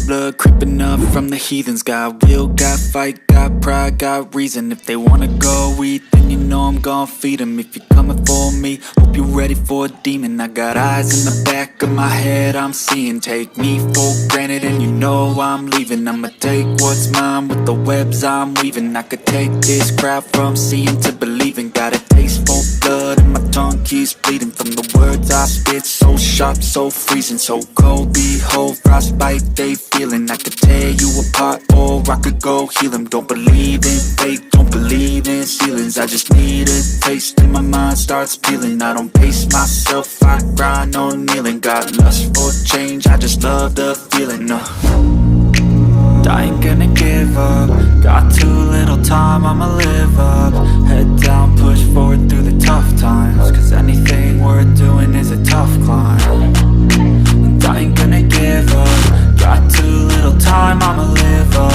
blood creeping up from the heathens. Got will, got fight, got pride, got reason. If they wanna go eat, then you know I'm gon' feed them. If you're coming for me, hope you're ready for a demon. I got eyes in the back of my head, I'm seeing. Take me for granted and you know I'm leaving. I'ma take what's mine with the webs I'm weaving. I could take this crowd from seeing to believing. Got a taste for blood and my tongue keeps bleeding from the words I spit. So sharp, so freezing, so cold. Behold, frostbite they feeling. I could tear you apart or I could go heal them. Don't believe in fate, don't believe in ceilings. I just need a taste and my mind starts peeling. I don't pace myself, I grind on kneeling. Got lust for change, I just love the feeling. I ain't gonna give up. Got too little time, I'ma live up. Head down, push forward through the tough times. Cause anything worth doing is a tough climb. And I ain't gonna give up. Got too little time, I'ma live up.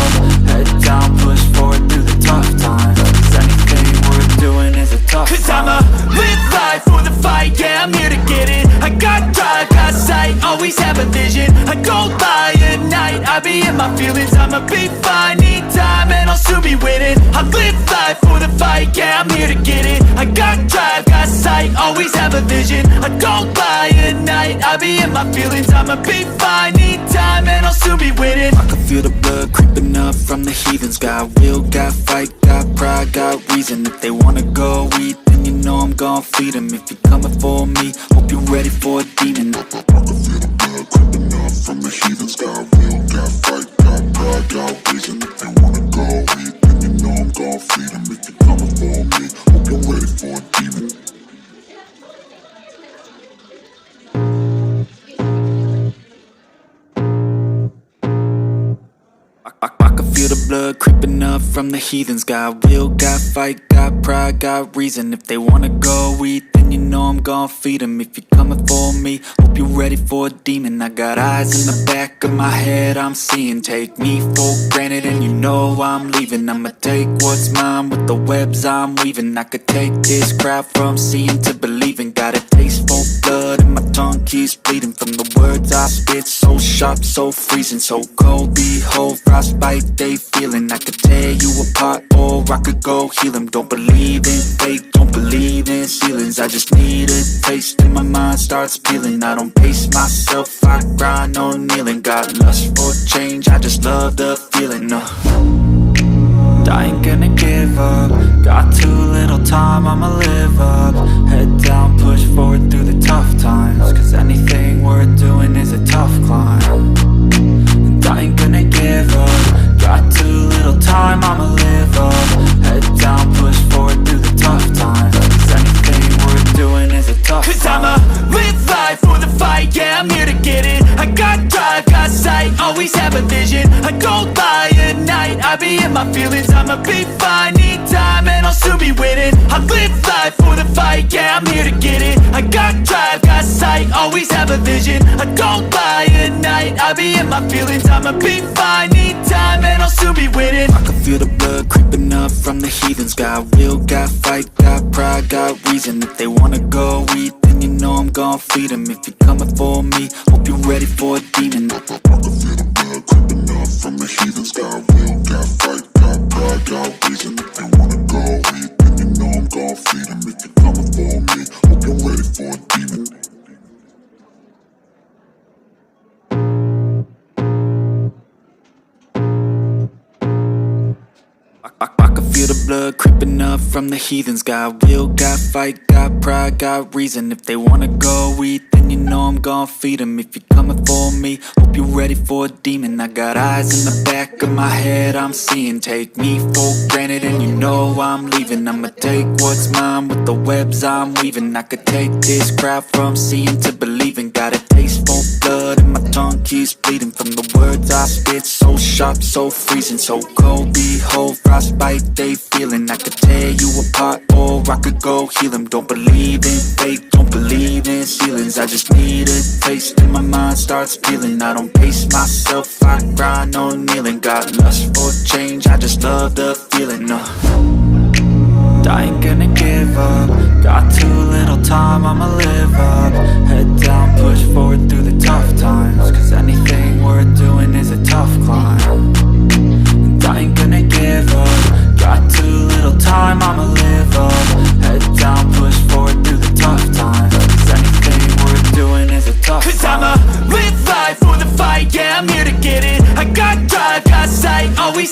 Head down, push forward through the tough times. Cause anything worth doing is a tough climb. Cause I'ma live life for the fight, yeah, I'm here to get it. I got drive, got sight, always have a vision. I go by at night, I be in my feelings. I'ma be fine, need time and I'll soon be winning. I live life for the fight, yeah, I'm here to get it. I got drive, got sight, always have a vision. I go by at night, I be in my feelings. I'ma be fine, need time and I'll soon be winning. I can feel the blood creeping up from the heathens. Got will, got fight, got pride, got reason. If they wanna go eat, then you know I'm gon' feed them. If you're coming for me, hope you're ready for a demon. I can feel the blood creeping up from the heathens. Got will, got fight, got pride, got reason. If they wanna go eat, then you know I'm gon' feed them. If you're coming for me, hope you're ready for a demon. I can feel the blood creeping up from the heathens. Got will, got fight, got pride, got reason. If they wanna go eat, then you know I'm gon' feed them. If you're coming for me, hope you're ready for a demon. I got eyes in the back of my head, I'm seeing. Take me for granted and you know I'm leaving. I'ma take what's mine with the webs I'm weaving. I could take this crowd from seeing to believing. Got a taste for blood and my tongue keeps bleeding from the words I spit. So sharp, so freezing, so cold. Behold, frostbite they feeling. I could tear you apart or I could go heal them. Don't believe in fate, don't believe in ceilings. I just need a taste and my mind starts peeling. I don't pace myself, I grind on kneeling. Got lust for change, I just love the feeling. I ain't gonna give up. Got too little time, I'ma live up. Head down, push forward through the tough times. Cause anything worth doing is a tough climb. And I ain't gonna give up. Got too little time, I'ma live up. Head down, push forward through the tough times. Cause anything worth doing is a tough climb. Cause I'ma live life for the fight, yeah, I'm here to get it. I got drive, got sight, always have a vision. I go by at night, I be in my feelings. I'ma be fine, need time and I'll soon be winning. I live life for the fight, yeah, I'm here to get it. I got drive, got sight, always have a vision. I go by at night, I be in my feelings. I'ma be fine, need time and I'll soon be winning. I can feel the blood creeping up from the heathens. Got will, got fight, got pride, got reason. If they wanna go eat, then you know I'm gon' feed them. If you're coming for me, hope you're ready for a demon. I can feel the blood creeping up from the heathens. Got will, got fight, got pride, got reason. If they wanna go eat, then you know I'm gon' feed them. If you're coming for me, hope you're ready for a demon. I can feel the blood creeping up from the heathens. Got will, got fight, got pride, got reason. If they wanna go eat, then you know I'm gon' feed them. If you're coming for me, hope you're ready for a demon. I got eyes in the back of my head, I'm seeing. Take me for granted and you know I'm leaving. I'ma take what's mine with the webs I'm weaving. I could take this crowd from seeing to believing. Got a taste for blood and my tongue keeps bleeding from the words I spit. So sharp, so freezing, so cold. Behold, frostbite they feeling. I could tear you apart or I could go heal them. Don't believe in fate, don't believe in ceilings. I just need a taste and my mind starts peeling. I don't pace myself, I grind on kneeling. Got lust for change, I just love the feeling. I ain't gonna give up. Got too little time, I'ma live up. Head down, push forward through the tough times. Cause anything worth doing is a tough Cause I'ma live life for the fight, yeah, I'm here to get it. I got drive, got sight, always